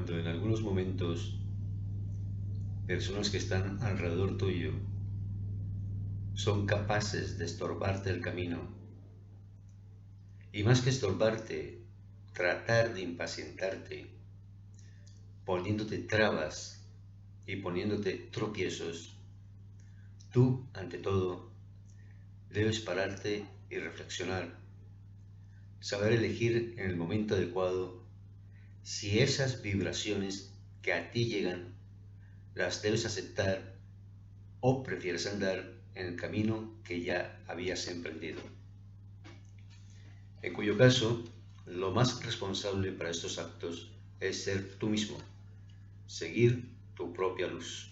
Cuando en algunos momentos personas que están alrededor tuyo son capaces de estorbarte el camino, y más que estorbarte, tratar de impacientarte, poniéndote trabas y poniéndote tropiezos, tú, ante todo, debes pararte y reflexionar, saber elegir en el momento adecuado si esas vibraciones que a ti llegan las debes aceptar o prefieres andar en el camino que ya habías emprendido. En cuyo caso, lo más responsable para estos actos es ser tú mismo, seguir tu propia luz.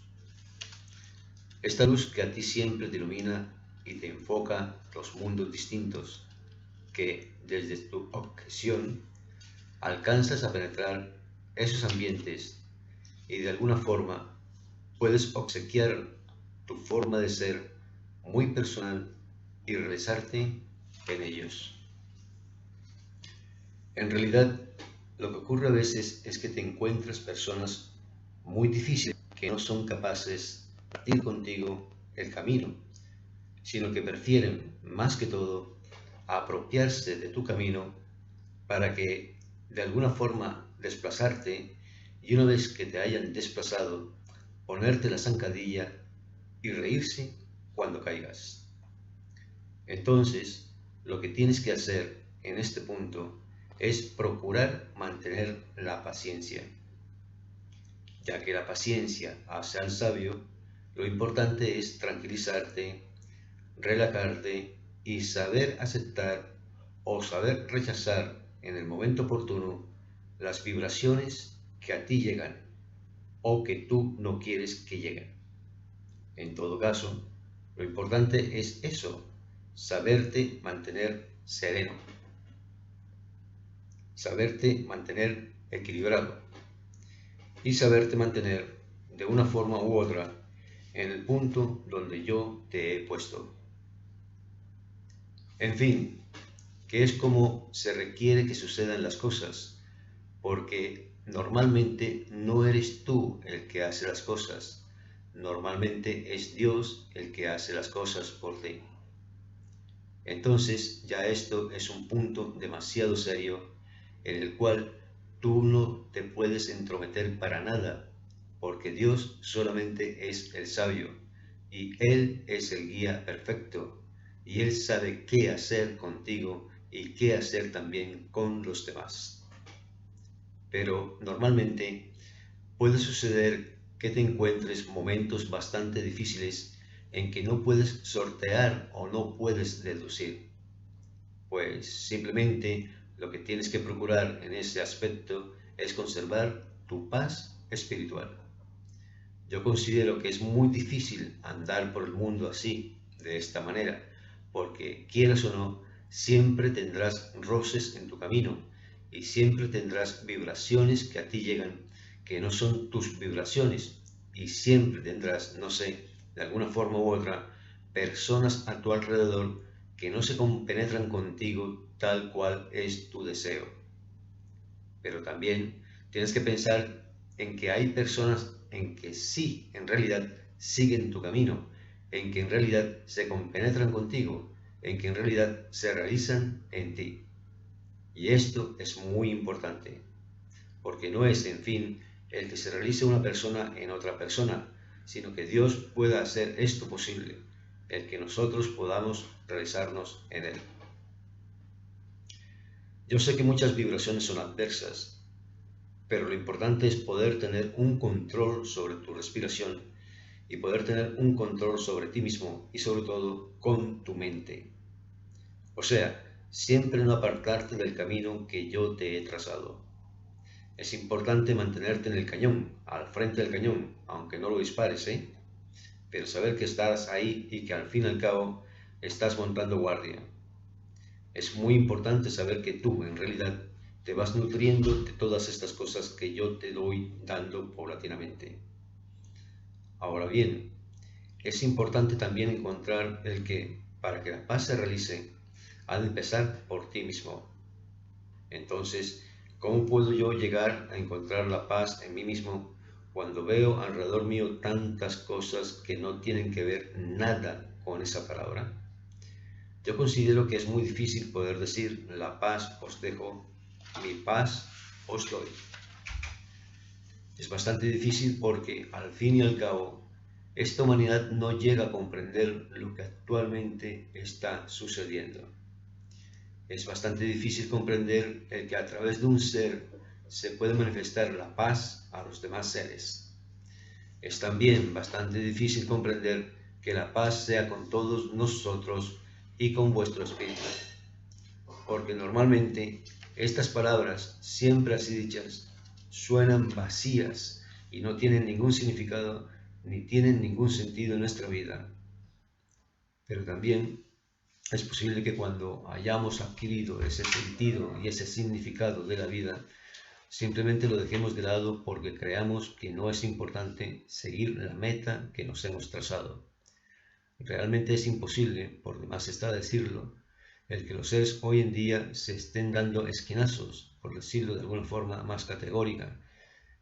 Esta luz que a ti siempre te ilumina y te enfoca los mundos distintos, que desde tu objeción alcanzas a penetrar esos ambientes y de alguna forma puedes obsequiar tu forma de ser muy personal y realizarte en ellos. En realidad, lo que ocurre a veces es que te encuentras personas muy difíciles que no son capaces de compartir contigo el camino, sino que prefieren, más que todo, apropiarse de tu camino para que de alguna forma desplazarte y una vez que te hayan desplazado, ponerte la zancadilla y reírse cuando caigas. Entonces, lo que tienes que hacer en este punto es procurar mantener la paciencia, ya que la paciencia hace al sabio. Lo importante es tranquilizarte, relajarte y saber aceptar o saber rechazar en el momento oportuno las vibraciones que a ti llegan o que tú no quieres que lleguen. En todo caso, lo importante es eso, saberte mantener sereno, saberte mantener equilibrado y saberte mantener de una forma u otra en el punto donde yo te he puesto. En fin, que es como se requiere que sucedan las cosas, porque normalmente no eres tú el que hace las cosas, normalmente es Dios el que hace las cosas por ti. Entonces ya esto es un punto demasiado serio en el cual tú no te puedes entrometer para nada, porque Dios solamente es el sabio y Él es el guía perfecto y Él sabe qué hacer contigo y qué hacer también con los demás. Pero normalmente puede suceder que te encuentres momentos bastante difíciles en que no puedes sortear o no puedes deducir. Pues simplemente lo que tienes que procurar en ese aspecto es conservar tu paz espiritual. Yo considero que es muy difícil andar por el mundo así, de esta manera, porque quieras o no, siempre tendrás roces en tu camino y siempre tendrás vibraciones que a ti llegan que no son tus vibraciones y siempre tendrás, no sé, de alguna forma u otra, personas a tu alrededor que no se compenetran contigo tal cual es tu deseo. Pero también tienes que pensar en que hay personas en que sí, en realidad, siguen tu camino, en que en realidad se compenetran contigo, en que en realidad se realizan en ti. Y esto es muy importante, porque no es, en fin, el que se realice una persona en otra persona, sino que Dios pueda hacer esto posible, el que nosotros podamos realizarnos en Él. Yo sé que muchas vibraciones son adversas, pero lo importante es poder tener un control sobre tu respiración y poder tener un control sobre ti mismo y sobre todo con tu mente. O sea, siempre no apartarte del camino que yo te he trazado. Es importante mantenerte en el cañón, al frente del cañón, aunque no lo dispares, pero saber que estás ahí y que al fin y al cabo estás montando guardia. Es muy importante saber que tú, en realidad, te vas nutriendo de todas estas cosas que yo te doy dando paulatinamente. Ahora bien, es importante también encontrar el que, para que la paz se realice, ha de empezar por ti mismo. Entonces, ¿Cómo puedo yo llegar a encontrar la paz en mí mismo cuando veo alrededor mío tantas cosas que no tienen que ver nada con esa palabra? Yo considero que es muy difícil poder decir la paz os dejo, mi paz os doy. Es bastante difícil porque al fin y al cabo esta humanidad no llega a comprender lo que actualmente está sucediendo. Es bastante difícil comprender el que a través de un ser se puede manifestar la paz a los demás seres. Es también bastante difícil comprender que la paz sea con todos nosotros y con vuestro espíritu, porque normalmente estas palabras, siempre así dichas, suenan vacías y no tienen ningún significado ni tienen ningún sentido en nuestra vida. Pero también es posible que cuando hayamos adquirido ese sentido y ese significado de la vida, simplemente lo dejemos de lado porque creamos que no es importante seguir la meta que nos hemos trazado. Realmente es imposible, por demás está decirlo, el que los seres hoy en día se estén dando esquinazos, por decirlo de alguna forma más categórica,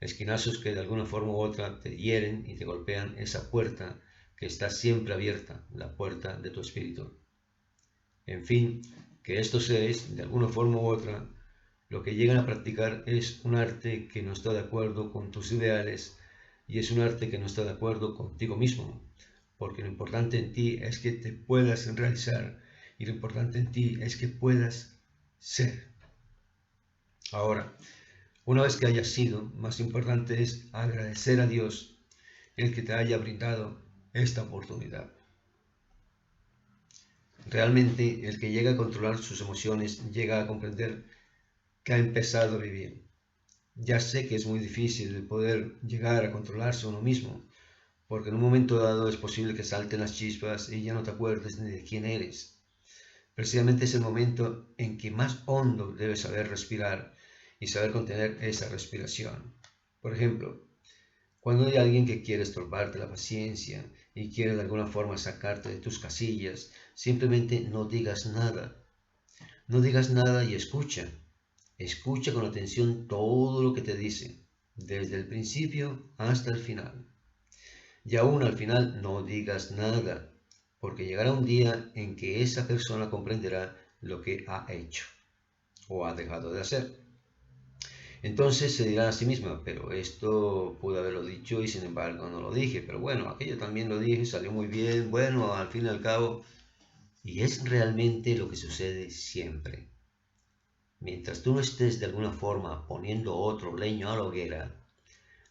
esquinazos que de alguna forma u otra te hieren y te golpean esa puerta que está siempre abierta, la puerta de tu espíritu. En fin, que estos seres, de alguna forma u otra, lo que llegan a practicar es un arte que no está de acuerdo con tus ideales y es un arte que no está de acuerdo contigo mismo, porque lo importante en ti es que te puedas realizar y lo importante en ti es que puedas ser. Ahora, una vez que hayas sido, más importante es agradecer a Dios el que te haya brindado esta oportunidad. Realmente el que llega a controlar sus emociones llega a comprender que ha empezado a vivir. Ya sé que es muy difícil el poder llegar a controlarse uno mismo, porque en un momento dado es posible que salten las chispas y ya no te acuerdes ni de quién eres. Precisamente es el momento en que más hondo debes saber respirar y saber contener esa respiración. Por ejemplo, cuando hay alguien que quiere estorbarte la paciencia y quiere de alguna forma sacarte de tus casillas, simplemente no digas nada. No digas nada y escucha. Escucha con atención todo lo que te dice, desde el principio hasta el final. Y aún al final no digas nada, porque llegará un día en que esa persona comprenderá lo que ha hecho o ha dejado de hacer. Entonces se dirá a sí misma, pero esto pude haberlo dicho y sin embargo no lo dije, pero bueno, aquello también lo dije, salió muy bien, bueno, al fin y al cabo, y es realmente lo que sucede siempre. Mientras tú no estés de alguna forma poniendo otro leño a la hoguera,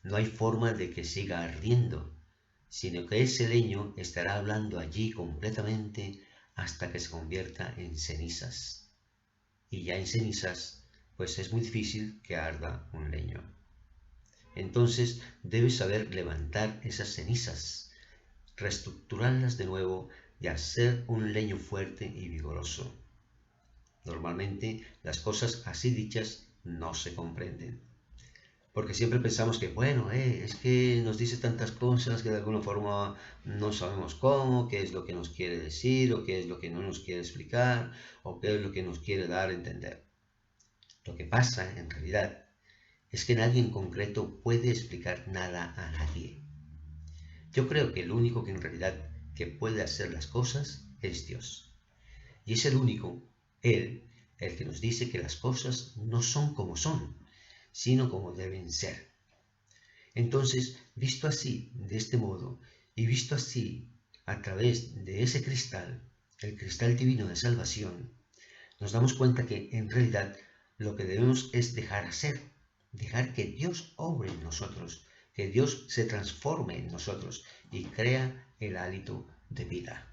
no hay forma de que siga ardiendo, sino que ese leño estará hablando allí completamente hasta que se convierta en cenizas. Y ya en cenizas, pues es muy difícil que arda un leño. Entonces debes saber levantar esas cenizas, reestructurarlas de nuevo y hacer un leño fuerte y vigoroso. Normalmente las cosas así dichas no se comprenden, porque siempre pensamos que, bueno, es que nos dice tantas cosas que de alguna forma no sabemos cómo, qué es lo que nos quiere decir, o qué es lo que no nos quiere explicar, o qué es lo que nos quiere dar a entender. Lo que pasa, en realidad, es que nadie en concreto puede explicar nada a nadie. Yo creo que el único que en realidad que puede hacer las cosas es Dios. Y es el único, Él, el que nos dice que las cosas no son como son, sino como deben ser. Entonces, visto así, de este modo, y visto así a través de ese cristal, el cristal divino de salvación, nos damos cuenta que en realidad lo que debemos es dejar hacer, dejar que Dios obre en nosotros, que Dios se transforme en nosotros y crea el hálito de vida.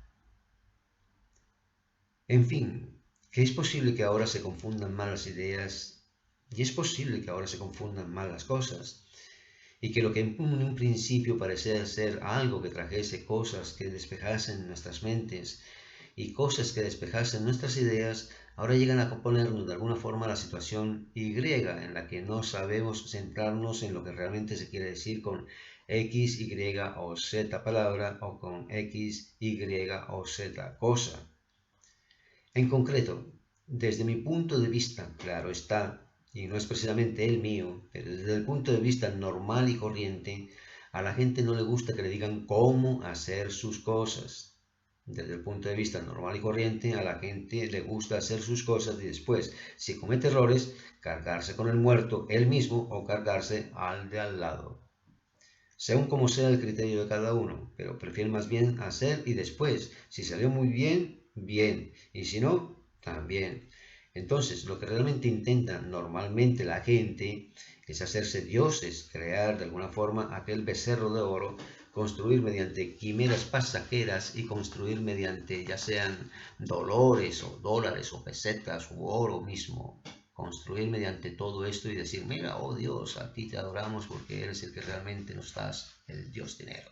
En fin, que es posible que ahora se confundan mal las ideas y es posible que ahora se confundan mal las cosas y que lo que en un principio parecía ser algo que trajese cosas que despejasen nuestras mentes y cosas que despejasen nuestras ideas, ahora llegan a ponernos de alguna forma la situación Y en la que no sabemos centrarnos en lo que realmente se quiere decir con X, Y o Z palabra o con X, Y o Z cosa. En concreto, desde mi punto de vista, claro está, y no es precisamente el mío, pero desde el punto de vista normal y corriente, a la gente no le gusta que le digan cómo hacer sus cosas. Desde el punto de vista normal y corriente, a la gente le gusta hacer sus cosas y después, si comete errores, cargarse con el muerto él mismo o cargarse al de al lado. Según como sea el criterio de cada uno, pero prefieren más bien hacer y después, si salió muy bien, bien, y si no, también. Entonces, lo que realmente intenta normalmente la gente es hacerse dioses, crear de alguna forma aquel becerro de oro, construir mediante quimeras pasajeras y construir mediante ya sean dolores o dólares o pesetas u oro mismo, construir mediante todo esto y decir, mira, oh Dios, a ti te adoramos porque eres el que realmente nos das el Dios dinero,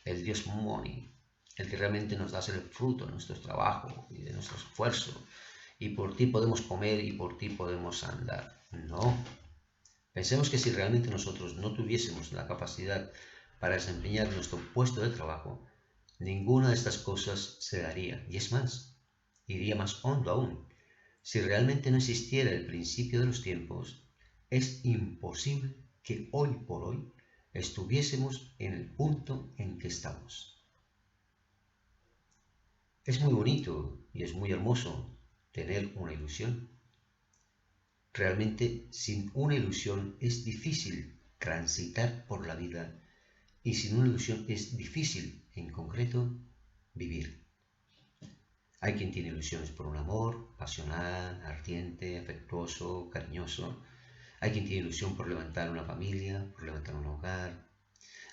el Dios money, el que realmente nos das el fruto de nuestro trabajo y de nuestro esfuerzo, y por ti podemos comer y por ti podemos andar. No, pensemos que si realmente nosotros no tuviésemos la capacidad para desempeñar nuestro puesto de trabajo, ninguna de estas cosas se daría, y es más, iría más hondo aún. Si realmente no existiera el principio de los tiempos, es imposible que hoy por hoy estuviésemos en el punto en que estamos. Es muy bonito y es muy hermoso tener una ilusión. Realmente sin una ilusión es difícil transitar por la vida y sin una ilusión es difícil, en concreto, vivir. Hay quien tiene ilusiones por un amor pasional, ardiente, afectuoso, cariñoso. Hay quien tiene ilusión por levantar una familia, por levantar un hogar.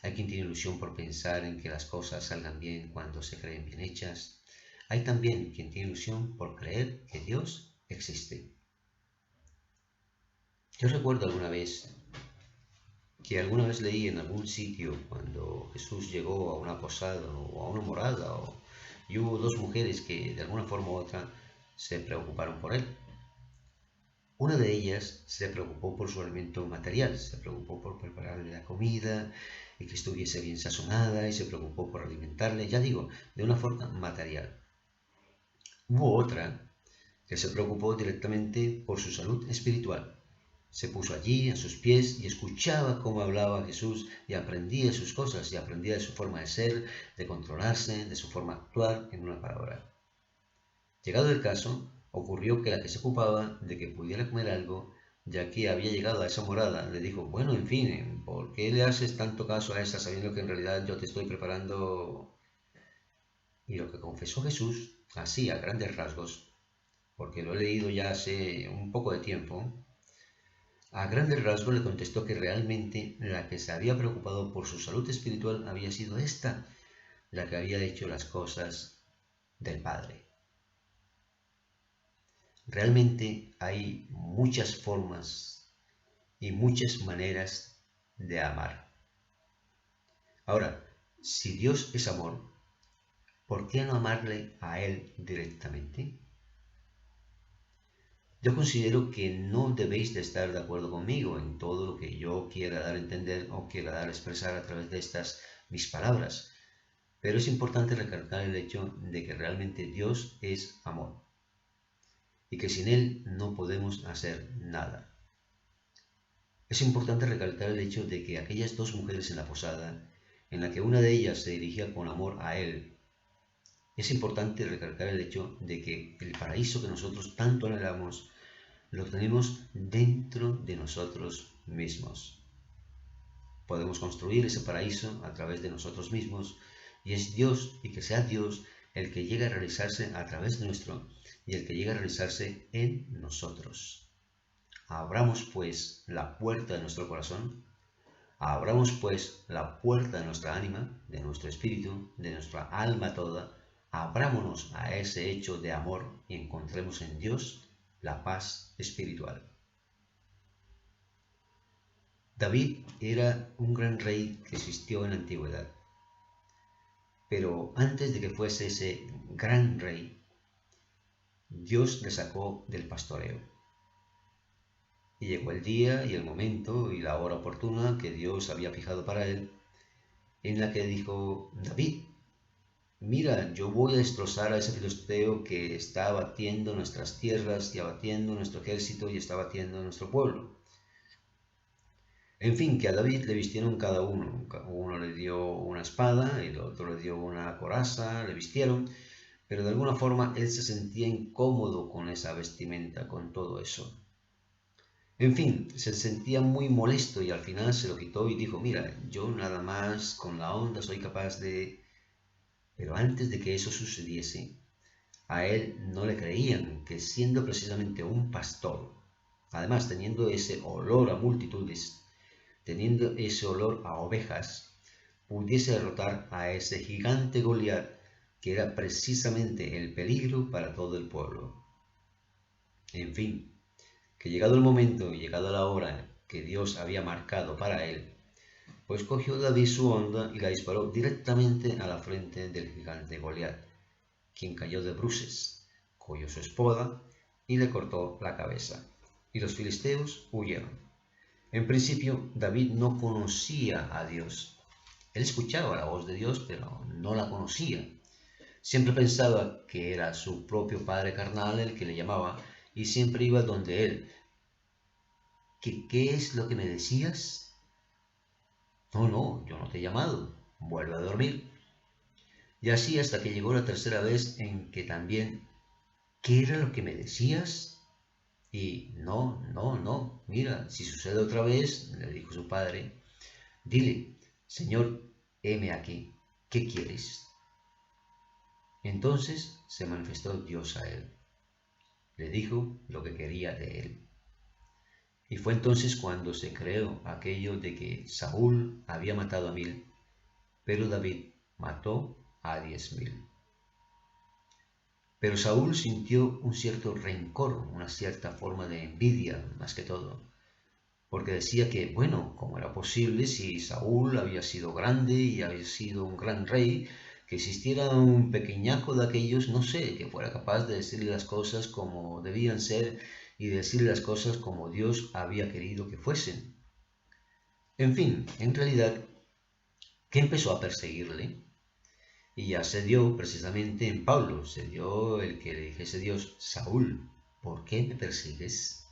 Hay quien tiene ilusión por pensar en que las cosas salgan bien cuando se creen bien hechas. Hay también quien tiene ilusión por creer que Dios existe. Yo recuerdo alguna vez leí en algún sitio cuando Jesús llegó a una posada o a una morada y hubo dos mujeres que de alguna forma u otra se preocuparon por él. Una de ellas se preocupó por su alimento material, se preocupó por prepararle la comida y que estuviese bien sazonada y se preocupó por alimentarle, ya digo, de una forma material. Hubo otra que se preocupó directamente por su salud espiritual. Se puso allí a sus pies y escuchaba cómo hablaba Jesús y aprendía sus cosas y aprendía de su forma de ser, de controlarse, de su forma de actuar, en una palabra. Llegado el caso, ocurrió que la que se ocupaba de que pudiera comer algo, ya que había llegado a esa morada, le dijo, bueno, en fin, ¿por qué le haces tanto caso a esa sabiendo que en realidad yo te estoy preparando? Y lo que confesó Jesús, así a grandes rasgos, porque lo he leído ya hace un poco de tiempo, a grandes rasgos le contestó que realmente la que se había preocupado por su salud espiritual había sido esta, la que había hecho las cosas del Padre. Realmente hay muchas formas y muchas maneras de amar. Ahora, si Dios es amor, ¿por qué no amarle a Él directamente? Yo considero que no debéis de estar de acuerdo conmigo en todo lo que yo quiera dar a entender o quiera dar a expresar a través de estas mis palabras, pero es importante recalcar el hecho de que realmente Dios es amor y que sin Él no podemos hacer nada. Es importante recalcar el hecho de que aquellas dos mujeres en la posada, en la que una de ellas se dirigía con amor a Él, es importante recalcar el hecho de que el paraíso que nosotros tanto anhelamos lo tenemos dentro de nosotros mismos. Podemos construir ese paraíso a través de nosotros mismos y es Dios y que sea Dios el que llega a realizarse a través de nuestro y el que llega a realizarse en nosotros. Abramos pues la puerta de nuestro corazón, abramos pues la puerta de nuestra ánima, de nuestro espíritu, de nuestra alma toda, abrámonos a ese hecho de amor y encontremos en Dios la paz espiritual. David era un gran rey que existió en la antigüedad, pero antes de que fuese ese gran rey, Dios le sacó del pastoreo. Y llegó el día y el momento y la hora oportuna que Dios había fijado para él, en la que dijo, David, mira, yo voy a destrozar a ese filisteo que está abatiendo nuestras tierras y abatiendo nuestro ejército y está abatiendo nuestro pueblo. En fin, que a David le vistieron cada uno. Uno le dio una espada, el otro le dio una coraza, le vistieron, pero de alguna forma él se sentía incómodo con esa vestimenta, con todo eso. En fin, se sentía muy molesto y al final se lo quitó y dijo, mira, yo nada más con la onda soy capaz de... Pero antes de que eso sucediese, a él no le creían que siendo precisamente un pastor, además teniendo ese olor a multitudes, teniendo ese olor a ovejas, pudiese derrotar a ese gigante Goliat que era precisamente el peligro para todo el pueblo. En fin, que llegado el momento y llegada la hora que Dios había marcado para él, pues cogió David su honda y la disparó directamente a la frente del gigante Goliat, quien cayó de bruces, cogió su espada y le cortó la cabeza. Y los filisteos huyeron. En principio, David no conocía a Dios. Él escuchaba la voz de Dios, pero no la conocía. Siempre pensaba que era su propio padre carnal el que le llamaba y siempre iba donde él. ¿Qué es lo que me decías? No, no, yo no te he llamado. Vuelve a dormir. Y así hasta que llegó la tercera vez en que también, ¿qué era lo que me decías? Y no, no, no, mira, si sucede otra vez, le dijo su padre, dile, Señor, heme aquí, ¿qué quieres? Entonces se manifestó Dios a él, le dijo lo que quería de él. Y fue entonces cuando se creó aquello de que Saúl había matado a 1000, pero David mató a 10.000. Pero Saúl sintió un cierto rencor, una cierta forma de envidia, más que todo, porque decía que, bueno, ¿cómo era posible si Saúl había sido grande y había sido un gran rey, que existiera un pequeñajo de aquellos, no sé, que fuera capaz de decirle las cosas como debían ser y de decirle las cosas como Dios había querido que fuesen? En fin, en realidad, ¿qué empezó a perseguirle? Y ya se dio precisamente en Pablo, se dio el que le dijese Dios, Saúl, ¿por qué me persigues?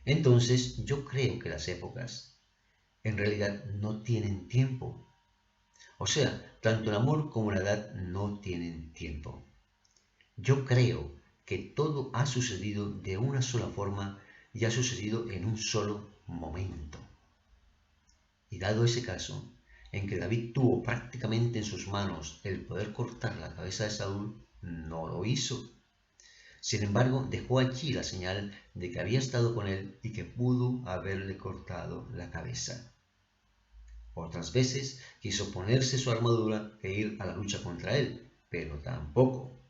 Entonces yo creo que las épocas en realidad no tienen tiempo. O sea, tanto el amor como la edad no tienen tiempo. Yo creo que todo ha sucedido de una sola forma y ha sucedido en un solo momento. Y dado ese caso, en que David tuvo prácticamente en sus manos el poder cortar la cabeza de Saúl, no lo hizo. Sin embargo, dejó allí la señal de que había estado con él y que pudo haberle cortado la cabeza. Otras veces quiso ponerse su armadura e ir a la lucha contra él, pero tampoco.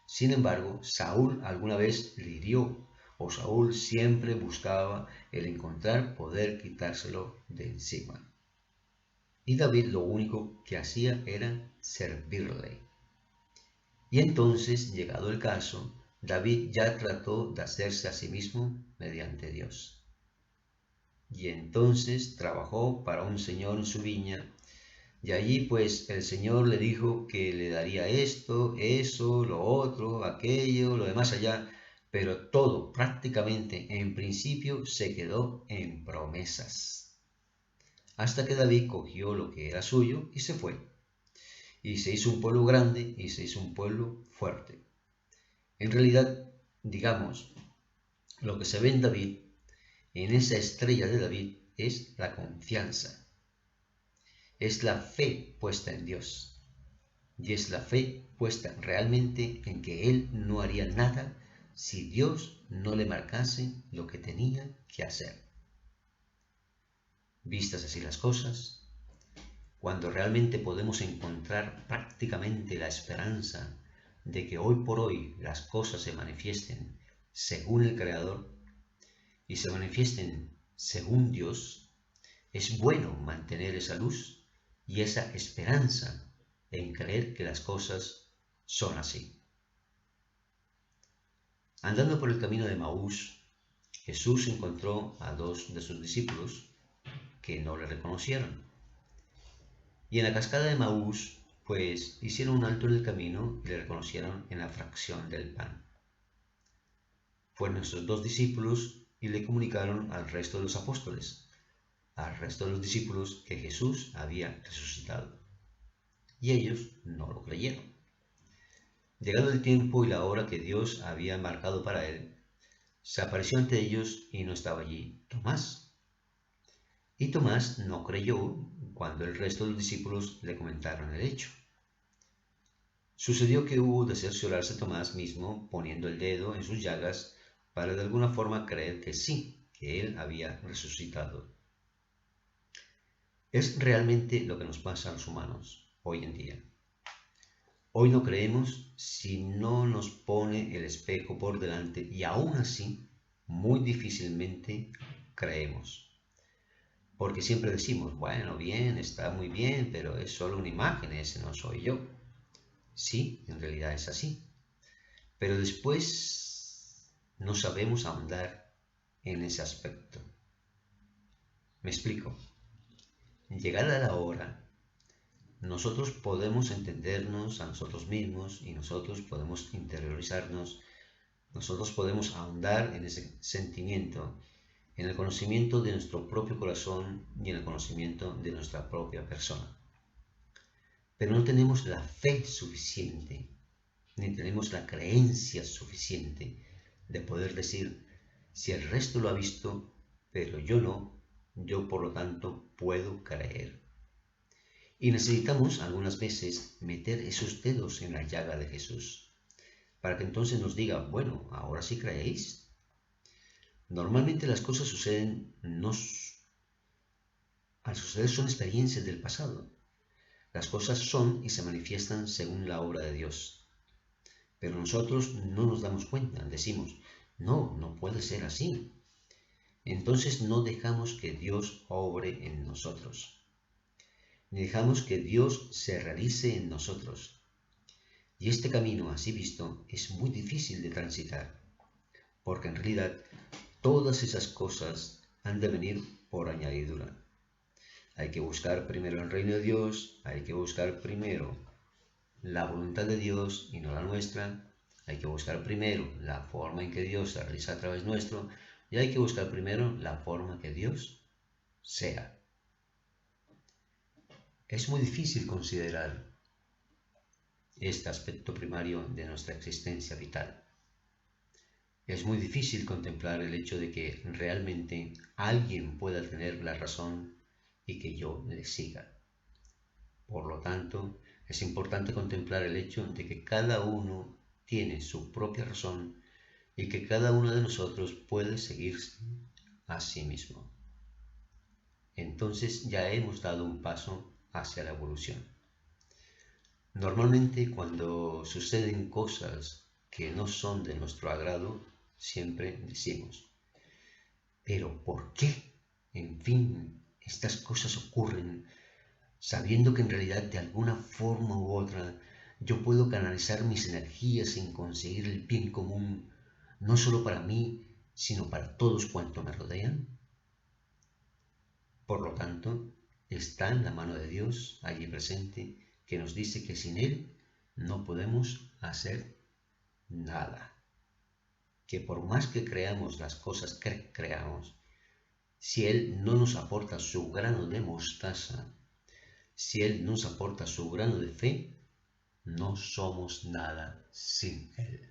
Sin embargo, Saúl alguna vez le hirió, o Saúl siempre buscaba el encontrar poder quitárselo de encima. Y David lo único que hacía era servirle. Y entonces, llegado el caso, David ya trató de hacerse a sí mismo mediante Dios. Y entonces trabajó para un señor en su viña, y allí pues el señor le dijo que le daría esto, eso, lo otro, aquello, lo demás allá, pero todo prácticamente en principio se quedó en promesas. Hasta que David cogió lo que era suyo y se fue. Y se hizo un pueblo grande y se hizo un pueblo fuerte. En realidad, digamos, lo que se ve en David, en esa estrella de David, es la confianza, es la fe puesta en Dios y es la fe puesta realmente en que Él no haría nada si Dios no le marcase lo que tenía que hacer. Vistas así las cosas, cuando realmente podemos encontrar prácticamente la esperanza de que hoy por hoy las cosas se manifiesten según el Creador y se manifiesten según Dios, es bueno mantener esa luz y esa esperanza en creer que las cosas son así. Andando por el camino de Maús, Jesús encontró a 2 de sus discípulos que no le reconocieron. Y en la cascada de Maús, pues hicieron un alto en el camino y le reconocieron en la fracción del pan. Fueron esos dos discípulos y le comunicaron al resto de los apóstoles, al resto de los discípulos, que Jesús había resucitado. Y ellos no lo creyeron. Llegado el tiempo y la hora que Dios había marcado para él, se apareció ante ellos y no estaba allí Tomás. Y Tomás no creyó cuando el resto de los discípulos le comentaron el hecho. Sucedió que hubo de cerciorarse Tomás mismo poniendo el dedo en sus llagas para de alguna forma creer que sí, que él había resucitado. Es realmente lo que nos pasa a los humanos hoy en día. Hoy no creemos si no nos pone el espejo por delante y aún así muy difícilmente creemos. Porque siempre decimos, bueno, bien, está muy bien, pero es solo una imagen, ese no soy yo. Sí, en realidad es así. Pero después no sabemos ahondar en ese aspecto. Me explico. Llegada la hora, nosotros podemos entendernos a nosotros mismos y nosotros podemos interiorizarnos, nosotros podemos ahondar en ese sentimiento, en el conocimiento de nuestro propio corazón y en el conocimiento de nuestra propia persona. Pero no tenemos la fe suficiente, ni tenemos la creencia suficiente de poder decir, si el resto lo ha visto, pero yo no, yo por lo tanto puedo creer. Y necesitamos algunas veces meter esos dedos en la llaga de Jesús, para que entonces nos diga, bueno, ahora sí creéis. Normalmente las cosas suceden, al suceder son experiencias del pasado. Las cosas son y se manifiestan según la obra de Dios. Pero nosotros no nos damos cuenta, decimos, no, no puede ser así. Entonces no dejamos que Dios obre en nosotros. Ni dejamos que Dios se realice en nosotros. Y este camino, así visto, es muy difícil de transitar, porque en realidad todas esas cosas han de venir por añadidura. Hay que buscar primero el reino de Dios, hay que buscar primero la voluntad de Dios y no la nuestra, hay que buscar primero la forma en que Dios se realiza a través nuestro y hay que buscar primero la forma que Dios sea. Es muy difícil considerar este aspecto primario de nuestra existencia vital. Es muy difícil contemplar el hecho de que realmente alguien pueda tener la razón y que yo le siga. Por lo tanto, es importante contemplar el hecho de que cada uno tiene su propia razón y que cada uno de nosotros puede seguirse a sí mismo. Entonces ya hemos dado un paso hacia la evolución. Normalmente cuando suceden cosas que no son de nuestro agrado, siempre decimos, ¿pero por qué? En fin, estas cosas ocurren sabiendo que en realidad de alguna forma u otra yo puedo canalizar mis energías en conseguir el bien común, no solo para mí, sino para todos cuantos me rodean. Por lo tanto, está en la mano de Dios allí presente, que nos dice que sin Él no podemos hacer nada. Que por más que creamos las cosas que creamos, si Él no nos aporta su grano de mostaza, si Él nos aporta su grano de fe, no somos nada sin Él.